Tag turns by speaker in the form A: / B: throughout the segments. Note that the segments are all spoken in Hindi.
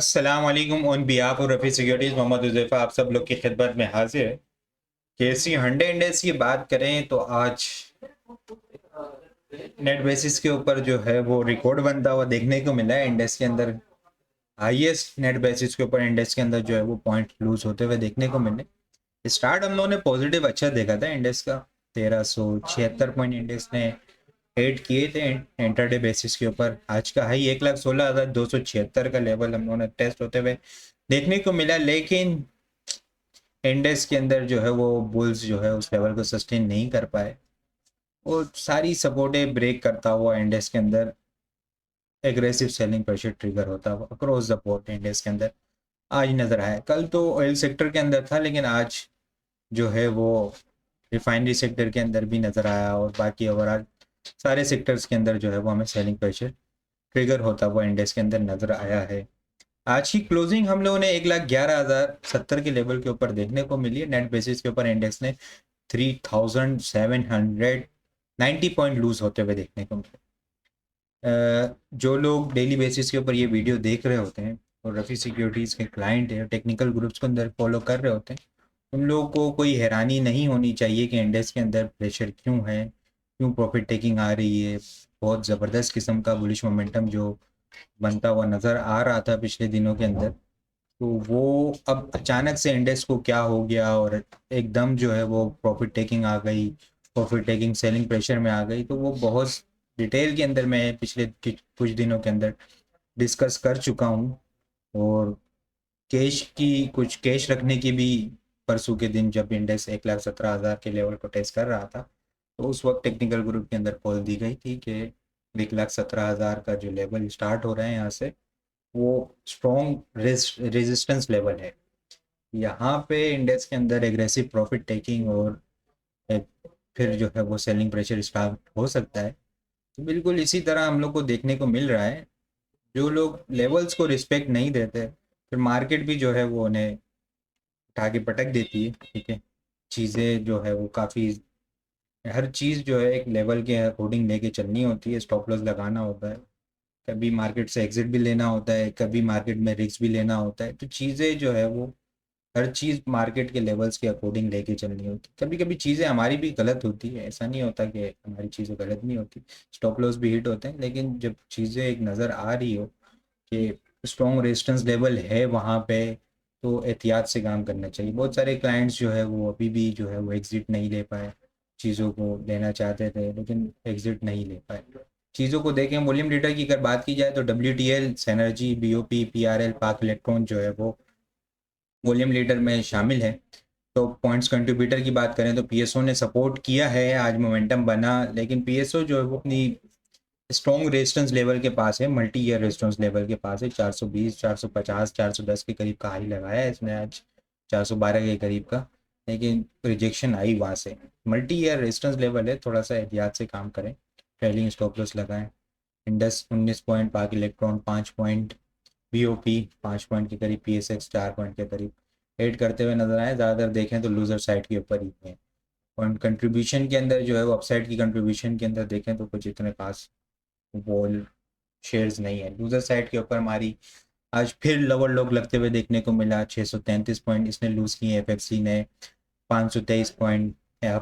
A: अस्सलाम वालेकुम on behalf of Rafi securities Mohammad Huzaifa आप सब लोग की खिदमत में हाजिर है। केसी 100 इंडेक्स की बात करें तो आज नेट बेसिस के ऊपर जो है वो रिकॉर्ड बनता हुआ देखने को मिला है। इंडेक्स के अंदर हाईएस्ट नेट बेसिस के ऊपर इंडेक्स के अंदर जो है वो पॉइंट लूज होते हुए देखने को मिले। स्टार्ट हम लोगों ने पॉजिटिव अच्छा देखा था इंडेक्स का। 1376 पॉइंट इंडेक्स ने एड किए थे इंटरडे बेसिस के ऊपर। आज का हाई 1,16,276 का लेवल हम लोगों ने टेस्ट होते हुए देखने को मिला, लेकिन इंडेक्स के अंदर जो है वो बुल्स जो है उस लेवल को सस्टेन नहीं कर पाए और सारी सपोर्टें ब्रेक करता हुआ इंडेक्स के अंदर एग्रेसिव सेलिंग प्रेशर ट्रिगर होता हुआ अक्रॉस द बोर्ड इंडेक्स के अंदर आज नजर आया। कल तो ऑयल सेक्टर के अंदर था, लेकिन आज जो है वो रिफाइनरी सेक्टर के अंदर भी नजर आया और बाकी ओवरऑल सारे सेक्टर्स के अंदर जो है वो हमें सेलिंग प्रेशर ट्रिगर होता हुआ इंडेक्स के अंदर नजर आया है। आज की क्लोजिंग हम लोगों ने 1,11,070 के लेवल के ऊपर देखने को मिली है। नेट बेसिस के ऊपर इंडेक्स ने 3,790 पॉइंट लूज होते हुए देखने को मिले। जो लोग डेली बेसिस के ऊपर ये वीडियो देख रहे होते हैं और रफ़ी सिक्योरिटीज़ के क्लाइंट है, टेक्निकल ग्रुप्स के अंदर फॉलो कर रहे होते हैं, उन लोगों को कोई हैरानी नहीं होनी चाहिए कि इंडेक्स के अंदर प्रेशर क्यों है, क्यों प्रॉफिट टेकिंग आ रही है। बहुत ज़बरदस्त किस्म का बुलिश मोमेंटम जो बनता हुआ नज़र आ रहा था पिछले दिनों के अंदर, तो वो अब अचानक से इंडेक्स को क्या हो गया और एकदम जो है वो प्रॉफिट टेकिंग आ गई, प्रॉफिट टेकिंग सेलिंग प्रेशर में आ गई। तो वो बहुत डिटेल के अंदर मैं पिछले कुछ दिनों के अंदर डिस्कस कर चुका हूँ। और कुछ कैश रखने की भी परसों के दिन जब इंडेक्स 1,17,000 के लेवल को टेस्ट कर रहा था, तो उस वक्त टेक्निकल ग्रुप के अंदर कॉल दी गई थी कि 1,17,000 का जो लेवल स्टार्ट हो रहा है यहाँ से वो स्ट्रॉन्ग रेजिस्टेंस लेवल है। यहाँ पे इंडेक्स के अंदर एग्रेसिव प्रॉफिट टेकिंग और फिर जो है वो सेलिंग प्रेशर स्टार्ट हो सकता है। तो बिल्कुल इसी तरह हम लोग को देखने को मिल रहा है। जो लोग लेवल्स को रिस्पेक्ट नहीं देते, फिर मार्केट भी जो है वो उन्हें उठा के पटक देती है। ठीक है, चीज़ें जो है वो काफ़ी, हर चीज़ जो है एक लेवल के अकॉर्डिंग लेके चलनी होती है, स्टॉप लॉस लगाना होता है, कभी मार्केट से एग्जिट भी लेना होता है, कभी मार्केट में रिस्क भी लेना होता है। तो चीज़ें जो है वो हर चीज़ मार्केट के लेवल्स के अकॉर्डिंग लेके चलनी होती है। कभी कभी चीज़ें हमारी भी गलत होती है, ऐसा नहीं होता कि हमारी चीज़ें गलत नहीं होती, स्टॉप लॉस भी हिट होते हैं, लेकिन जब चीज़ें एक नज़र आ रही हो कि स्ट्रॉन्ग रेजिस्टेंस लेवल है वहाँ पे, तो एहतियात से काम करना चाहिए। बहुत सारे क्लाइंट्स जो है वो अभी भी जो है वो एग्ज़िट नहीं ले पाए, चीज़ों को लेना चाहते थे लेकिन एग्ज़िट नहीं ले पाए। चीज़ों को देखें, वॉल्यूम लीडर की अगर बात की जाए तो WTL, Synergy, BOP, PRL, पाक इलेक्ट्रॉन जो है वो वॉल्यूम लीडर में शामिल है। तो पॉइंट्स कंट्रीब्यूटर की बात करें तो PSO ने सपोर्ट किया है, आज मोमेंटम बना, लेकिन PSO जो है वो अपनी स्ट्रॉन्ग रेजिस्टेंस लेवल के पास है, मल्टी ईयर रेजिस्टेंस लेवल के पास है। 420, 450, 410 के करीब का हाई लगाया है इसने आज, 412 के करीब का, लेकिन रिजेक्शन आई वहाँ से। मल्टी ईयर रेजिस्टेंस लेवल है, थोड़ा सा एहतियात से काम करें, ट्रेलिंग स्टॉप लॉस लगाएं। इंडस 19 पॉइंट, पाक इलेक्ट्रॉन 5 पॉइंट, BOP 5 पॉइंट के करीब, PSX 4 पॉइंट के करीब एड करते हुए नजर आए। ज़्यादातर देखें तो लूजर साइड के ऊपर ही है। और कंट्रीब्यूशन के अंदर जो है वो अपसाइड की कंट्रीब्यूशन के अंदर देखें तो कुछ इतने पास वॉल शेयर्स नहीं है। लूजर साइड के ऊपर हमारी आज फिर लोअर लोग लगते हुए देखने को मिला। 633 पॉइंट इसने लूज किए, FFC ने 523 point,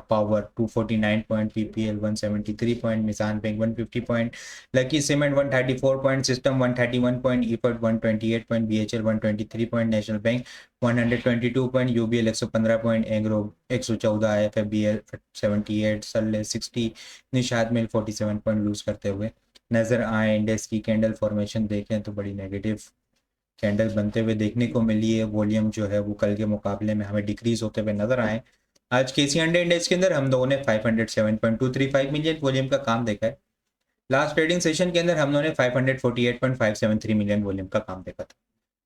A: power 249 point, PPL 173 point, Meezan bank 150 point, lucky cement 134 point, system 131 point, Efert 128 point, BHL 123 point, national bank 122 point, UBL 115 point, Engro 114, FFBL 78, सल्ले 60, निशाद मिल 47 पॉइंट लूज करते हुए नजर आए। इंडेक्स की कैंडल फॉर्मेशन देखें तो बड़ी नेगेटिव कैंडल बनते हुए देखने को मिली है। वॉल्यूम जो है वो कल के मुकाबले में हमें डिक्रीज होते हुए नजर आए। आज KC 100 इंडेक्स के अंदर हम लोगों ने 507.235 मिलियन वॉल्यूम का काम देखा है। लास्ट ट्रेडिंग सेशन के अंदर हम लोगों ने 548.573 मिलियन वॉल्यूम का काम देखा था।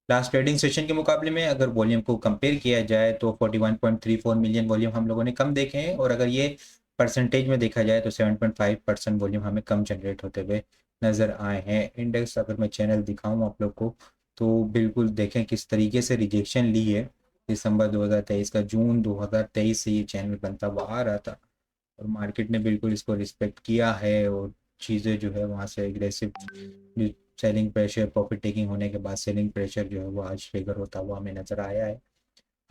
A: लास्ट ट्रेडिंग सेशन के मुकाबले में अगर वॉल्यूम को कंपेयर किया जाए तो 41.34 मिलियन वॉल्यूम हम लोगों ने कम देखे हैं, और अगर ये परसेंटेज में देखा जाए तो 7.5% वॉल्यूम हमें कम जनरेट होते हुए नज़र आए हैं। इंडेक्स अगर मैं चैनल दिखाऊं आप लोग को तो बिल्कुल देखें किस तरीके से रिजेक्शन ली है। दिसंबर 2023 का, जून 2023 से ये चैनल बनता हुआ आ रहा था और मार्केट ने बिल्कुल इसको रिस्पेक्ट किया है और चीज़ें जो है वहाँ से aggressive selling pressure, profit taking होने के बाद सेलिंग प्रेशर जो है वो आज ट्रिगर होता हुआ हमें नज़र आया है।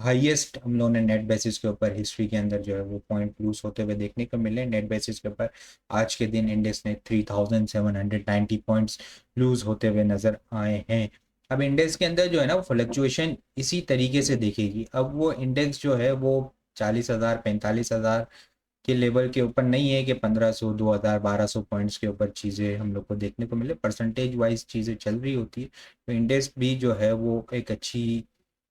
A: हाईएस्ट हम लोगों ने नेट बेसिस के ऊपर हिस्ट्री के अंदर जो है वो पॉइंट लूज होते हुए देखने को मिले। नेट बेसिस के ऊपर आज के दिन इंडेक्स ने 3790 पॉइंट्स लूज होते हुए नज़र आए हैं। अब इंडेक्स के अंदर जो है ना वो फ्लक्चुएशन इसी तरीके से दिखेगी। अब वो इंडेक्स जो है वो 40,000 45,000 के लेवल के ऊपर नहीं है कि 1500 2000 1200 पॉइंट्स के ऊपर चीज़ें हम लोग को देखने को मिले। परसेंटेज वाइज चीज़ें चल रही होती है, तो इंडेक्स भी जो है वो एक अच्छी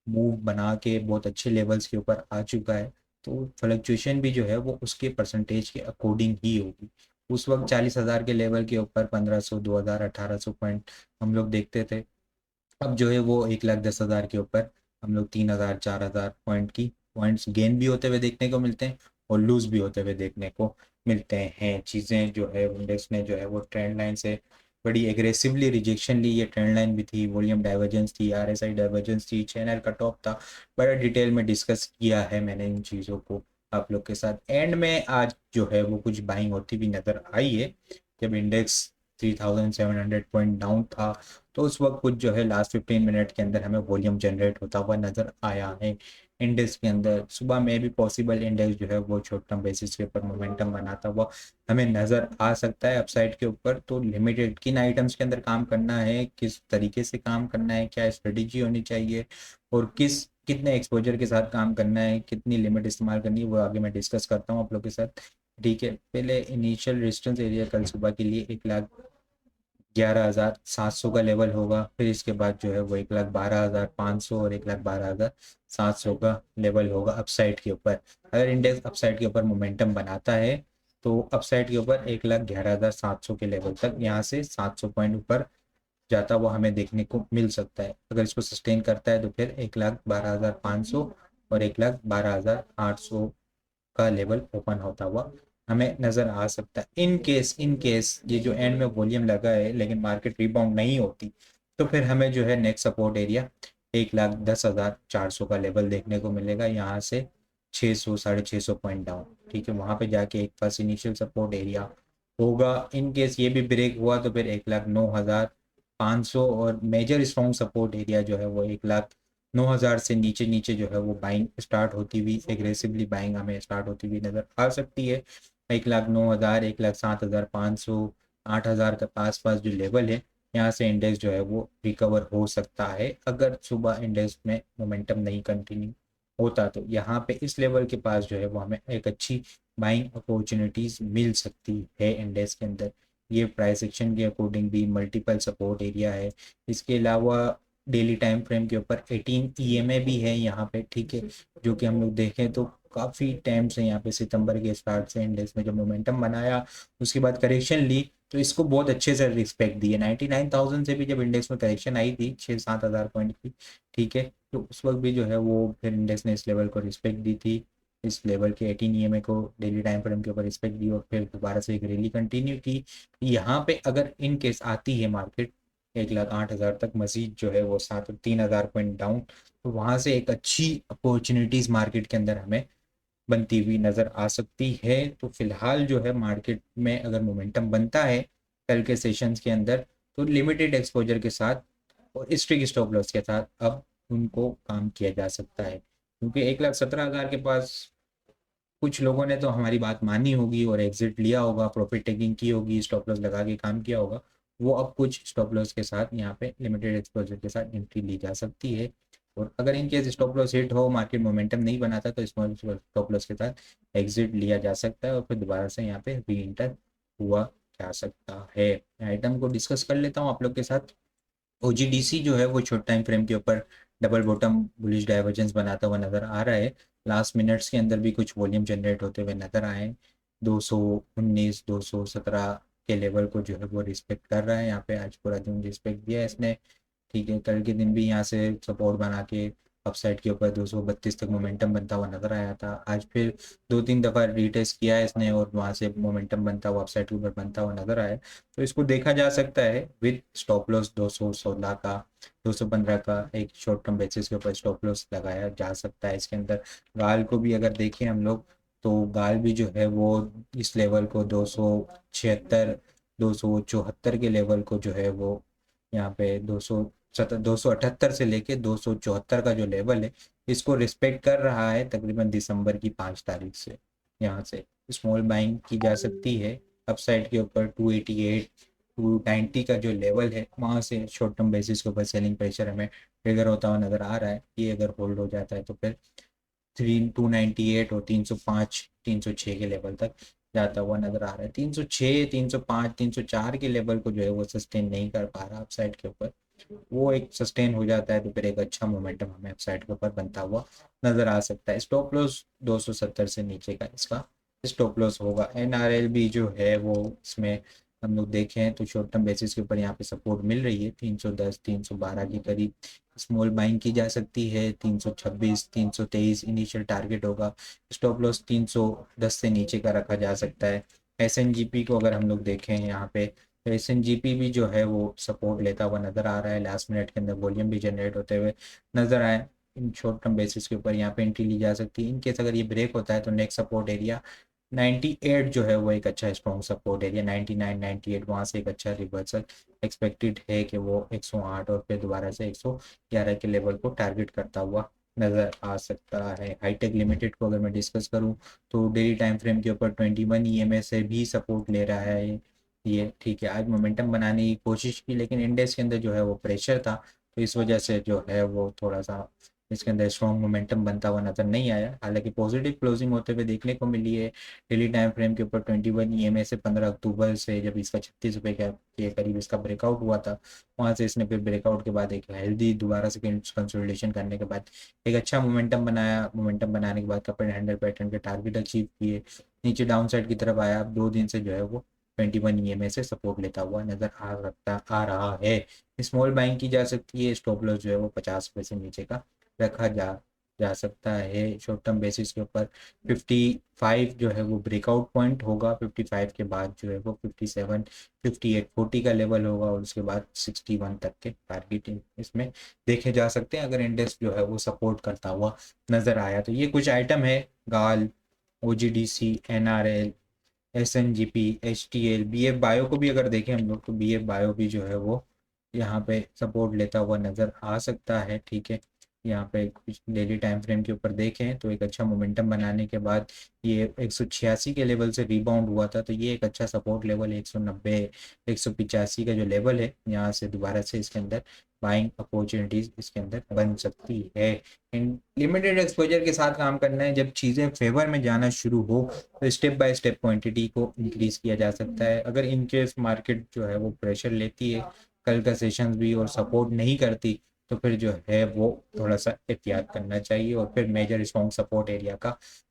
A: मूव बना के बहुत अच्छे लेवल्स के ऊपर आ चुका है। तो फ्लक्चुएशन भी जो है वो उसके परसेंटेज के अकॉर्डिंग ही होगी। उस वक्त 40,000 के लेवल के ऊपर 1500 2000 1800 पॉइंट हम लोग देखते थे। अब जो है वो 1,10,000 के ऊपर हम लोग 3,000 4,000 पॉइंट की पॉइंट्स गेन भी होते हुए देखने को मिलते हैं और लूज भी होते हुए देखने को मिलते हैं। चीज़ें जो है इंडेक्स ने जो है वो ट्रेंड लाइन से बड़ी एग्रेसिवली रिजेक्शन ली। ये ट्रेंड लाइन भी थी, वॉल्यूम डाइवर्जेंस थी, आरएसआई डाइवर्जेंस थी, चैनल कट ऑफ था। बड़ा डिटेल में डिस्कस किया है मैंने इन चीज़ों को आप लोग के साथ। एंड में आज जो है वो कुछ बाइंग होती भी नज़र आई है। जब इंडेक्स 3,700 पॉइंट डाउन था तो उस वक्त कुछ जो है लास्ट 15 मिनट के अंदर हमें वॉल्यूम जनरेट होता हुआ नज़र आया है इंडेक्स के अंदर। सुबह में भी पॉसिबल इंडेक्स जो है वो शॉर्ट टर्म बेसिस के ऊपर मोमेंटम बनाता हुआ हमें नज़र आ सकता है अपसाइड के ऊपर। तो लिमिटेड किन आइटम्स के अंदर काम करना है, किस तरीके से काम करना है, क्या स्ट्रेटेजी होनी चाहिए और कितने एक्सपोजर के साथ काम करना है, कितनी लिमिट इस्तेमाल करनी है, वो आगे मैं डिस्कस करता हूँ आप लोग के साथ। ठीक है, पहले इनिशियल रेजिस्टेंस एरिया कल सुबह के लिए 1,11,700 का लेवल होगा। फिर इसके बाद जो है वो 1,12,500 और 1,12,700 का लेवल होगा अपसाइड के ऊपर। अगर इंडेक्स अपसाइड के ऊपर मोमेंटम बनाता है तो अपसाइड के ऊपर 1,11,700 के लेवल तक यहाँ से 700 पॉइंट ऊपर जाता हुआ हमें देखने को मिल सकता है। अगर इसको सस्टेन करता है तो फिर 1,12,500 और 1,12,800 का लेवल ओपन होता हुआ हमें नजर आ सकता है। इन केस ये जो एंड में वॉल्यूम लगा है लेकिन मार्केट रिबाउंड नहीं होती तो फिर हमें जो है नेक्स्ट सपोर्ट एरिया 1,10,400 का लेवल देखने को मिलेगा। यहाँ से 600 650 पॉइंट डाउन, ठीक है, वहां पे जाके एक फर्स्ट इनिशियल सपोर्ट एरिया होगा। इन केस ये भी ब्रेक हुआ तो फिर 1,09,500 और मेजर स्ट्रॉन्ग सपोर्ट एरिया जो है वो 1,09,000 से नीचे नीचे जो है वो बाइंग स्टार्ट होती हुई, एग्रेसिवली बाइंग हमें स्टार्ट होती हुई नजर आ सकती है। 1,09,000 1,07,500 8,000 के आसपास जो लेवल है यहाँ से इंडेक्स जो है वो रिकवर हो सकता है। अगर सुबह इंडेक्स में मोमेंटम नहीं कंटिन्यू होता तो यहाँ पे इस लेवल के पास जो है वो हमें एक अच्छी बाइंग अपॉर्चुनिटीज मिल सकती है इंडेक्स के अंदर। ये प्राइस एक्शन के अकॉर्डिंग भी मल्टीपल सपोर्ट एरिया है। इसके अलावा डेली टाइम फ्रेम के ऊपर 18 ईएमए भी है यहाँ पे, ठीक है, जो कि हम लोग देखें तो काफ़ी टाइम से यहाँ पे सितंबर के स्टार्ट से इंडेक्स में जब मोमेंटम बनाया उसके बाद करेक्शन ली तो इसको बहुत अच्छे से रिस्पेक्ट दी है। 99,000 से भी जब इंडेक्स में करेक्शन आई थी 6-7 हज़ार पॉइंट की, ठीक है, तो उस वक्त भी जो है वो फिर इंडेक्स ने इस लेवल को रिस्पेक्ट दी थी। इस लेवल के 18 ईएमए को डेली टाइम फ्रेम के ऊपर रिस्पेक्ट दी और फिर दोबारा से एक रैली कंटिन्यू की। यहाँ पे अगर इन केस आती है मार्केट 1,08,000 तक मजीद जो है वो 3,000 पॉइंट डाउन, तो वहां से एक अच्छी अपॉर्चुनिटीज मार्केट के अंदर हमें बनती हुई नजर आ सकती है। तो फिलहाल जो है मार्केट में अगर मोमेंटम बनता है कल के सेशंस के अंदर तो लिमिटेड एक्सपोजर के साथ और स्ट्रिक्ट स्टॉप लॉस के साथ अब उनको काम किया जा सकता है, क्योंकि 1,17,000 के पास कुछ लोगों ने तो हमारी बात मानी होगी और एग्जिट लिया होगा, प्रॉफिट टेकिंग की होगी, स्टॉप लॉस लगा के काम किया होगा। वो अब कुछ स्टॉप लॉस के साथ यहाँ पे लिमिटेड एक्सपोजर के साथ एंट्री ली जा सकती है। और अगर in case stop loss hit हो, मार्केट मोमेंटम नहीं बनाता तो स्मॉल स्टॉप लॉस के साथ एग्जिट लिया जा सकता है और फिर दोबारा से यहाँ पे री एंटर हुआ जा सकता है। आइटम को डिस्कस कर लेता हूँ आप लोग के साथ। ओजीडीसी जो है वो शॉर्ट टाइम फ्रेम के ऊपर डबल बॉटम बुलिश डाइवर्जेंस बनाता हुआ नजर आ रहा है। लास्ट मिनट्स के अंदर भी कुछ वॉल्यूम जनरेट होते हुए नजर आए। 219 217 के लेवल को जो है वो रिस्पेक्ट कर रहा है। यहाँ पे आज पूरा दिन रिस्पेक्ट दिया है इसने, ठीक है। कल के दिन भी यहाँ से सपोर्ट बना के अपसाइड के ऊपर 232 तक मोमेंटम बनता हुआ नजर आया था। आज फिर 2-3 दफ़ा रीटेस्ट किया है इसने और वहाँ से मोमेंटम बनता हुआ अपसाइड के ऊपर बनता हुआ नजर आया। तो इसको देखा जा सकता है विद स्टॉप लॉस 216 का, 215 का एक शॉर्ट टर्म बेसिस के ऊपर स्टॉप लॉस लगाया जा सकता है इसके अंदर। गाल को भी अगर देखें हम लोग तो गाल भी जो है वो इस लेवल को 276 274 के लेवल को जो है वो यहाँ पे 278 से लेके 274 का जो लेवल है इसको रिस्पेक्ट कर रहा है तकरीबन दिसंबर की 5 तारीख से। यहाँ से स्मॉल बाइंग की जा सकती है अपसाइड के ऊपर 288 290 का जो लेवल है वहाँ से शॉर्ट टर्म बेसिस के ऊपर सेलिंग प्रेशर हमें ट्रिगर होता हुआ नज़र आ रहा है। ये अगर होल्ड हो जाता है तो फिर 298 और 305 306 के लेवल तक जाता हुआ नजर आ रहा है। 306 305 304 के लेवल को जो है वो सस्टेन नहीं कर पा रहा अपसाइड के ऊपर। वो एक सस्टेन हो जाता है तो फिर एक अच्छा मोमेंटम हमें अपसाइड के ऊपर बनता हुआ नजर आ सकता है। स्टॉप लॉस 270 से नीचे का इसका स्टॉप लॉस होगा। एनआरएल भी जो है वो इसमें हम लोग देखें तो शॉर्ट टर्म बेसिस के ऊपर यहाँ पे सपोर्ट मिल रही है 310 312 के करीब स्मॉल बाइंग की जा सकती है। 326 323 इनिशियल टारगेट होगा। स्टॉप लॉस 310 से नीचे का रखा जा सकता है। एसएनजीपी को अगर हम लोग देखें यहाँ पे तो एसएनजीपी भी जो है वो सपोर्ट लेता हुआ नजर आ रहा है। लास्ट मिनट के अंदर वॉल्यूम भी जनरेट होते हुए नजर आए। इन शॉर्ट टर्म बेसिस के ऊपर यहाँ पे एंट्री ली जा सकती है। इनकेस अगर ये ब्रेक होता है तो नेक्स्ट सपोर्ट एरिया 98 जो है वो एक अच्छा स्ट्रॉन्ग सपोर्ट एरिया 99 98 वहाँ से एक अच्छा रिवर्सल एक्सपेक्टेड है कि वो 108 और फिर दोबारा से 111 के लेवल को टारगेट करता हुआ नज़र आ सकता है। हाईटेक लिमिटेड को अगर मैं डिस्कस करूं तो डेली टाइम फ्रेम के ऊपर 21 ईएमए से भी सपोर्ट ले रहा है ये। ठीक है, आज मोमेंटम बनाने की कोशिश की लेकिन इंडेक्स के अंदर जो है वो प्रेशर था तो इस वजह से जो है वो थोड़ा सा इसके अंदर स्ट्रॉन्ग मोमेंटम बनता हुआ नजर नहीं आया। हालांकि पॉजिटिव क्लोजिंग होते हुए देखने को मिली है डेली टाइम फ्रेम के ऊपर 21 ईएमए से 15 अक्टूबर से जब इसका 36 रुपये के करीब इसका ब्रेकआउट हुआ था वहां से इसने फिर ब्रेकआउट के बाद एक हेल्दी दोबारा से कंसोलिडेशन करने के बाद एक अच्छा मोमेंटम बनाया। मोमेंटम बनाने के बाद कपड़े 100 पैटर्न के टारगेट अचीव किए। नीचे डाउन साइड की तरफ आया। अब 2 दिन से जो है वो 21 ईएमए से सपोर्ट लेता हुआ नजर आ रहा है। स्मॉल बाइंग की जा सकती है। स्टॉप लॉस जो है वो 50 रुपये से नीचे का रखा जा सकता है। शॉर्ट टर्म बेसिस के ऊपर 55 जो है वो ब्रेकआउट पॉइंट होगा। 55 के बाद जो है वो 57 58 40 का लेवल होगा और उसके बाद 61 तक के टारगेट इसमें देखे जा सकते हैं अगर इंडेक्स जो है वो सपोर्ट करता हुआ नजर आया तो। ये कुछ आइटम है गाल OGDC NRL SNGP HTL BF bio को भी अगर देखें हम लोग तो बीएफ बायो भी जो है वो यहाँ पे सपोर्ट लेता हुआ नजर आ सकता है। ठीक है, यहाँ पे कुछ डेली टाइम फ्रेम के ऊपर देखें तो एक अच्छा मोमेंटम बनाने के बाद ये 186 के लेवल से रिबाउंड हुआ था तो ये एक अच्छा सपोर्ट लेवल है। 190 185 का जो लेवल है यहाँ से दोबारा से इसके अंदर बाइंग अपॉर्चुनिटीज इसके अंदर बन सकती है। लिमिटेड एक्सपोजर के साथ काम करना है। जब चीज़ें फेवर में जाना शुरू हो तो स्टेप बाय स्टेप क्वांटिटी को इंक्रीज किया जा सकता है। अगर इनकेस मार्केट जो है वो प्रेशर लेती है कल का सेशंस भी और सपोर्ट नहीं करती तो फिर जो है वो थोड़ा सा एहतियात करना चाहिए और फिर मेजर स्ट्रॉन्ग सपोर्ट एरिया का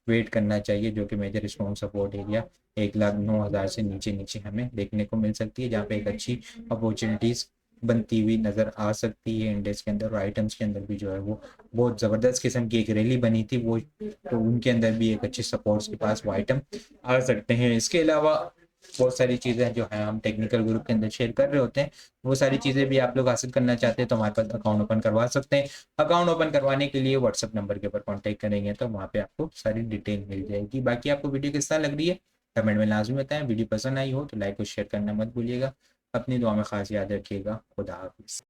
A: वेट करना चाहिए जो कि मेजर स्ट्रॉन्ग सपोर्ट एरिया 1,09,000 से नीचे नीचे हमें देखने को मिल सकती है जहाँ पे एक अच्छी अपॉर्चुनिटीज बनती हुई नजर आ सकती है। इंडेक्स के अंदर और आइटम्स के अंदर भी जो है वो बहुत ज़बरदस्त किस्म की एक रैली बनी थी वो तो उनके अंदर भी एक अच्छे सपोर्ट्स के पास वो आइटम आ सकते हैं। इसके अलावा बहुत सारी चीज़ें जो है हम टेक्निकल ग्रुप के अंदर शेयर कर रहे होते हैं वो सारी चीज़ें भी आप लोग हासिल करना चाहते हैं तो हमारे पास अकाउंट ओपन करवा सकते हैं। अकाउंट ओपन करवाने के लिए व्हाट्सअप नंबर के ऊपर कॉन्टैक्ट करेंगे तो वहाँ पे आपको सारी डिटेल मिल जाएगी। बाकी आपको वीडियो किस तरह लग रही है कमेंट में लाजमी बताएं। वीडियो पसंद आई हो तो लाइक और शेयर करना मत भूलिएगा। अपनी दुआ में खास याद रखिएगा। खुदा हाफिज़।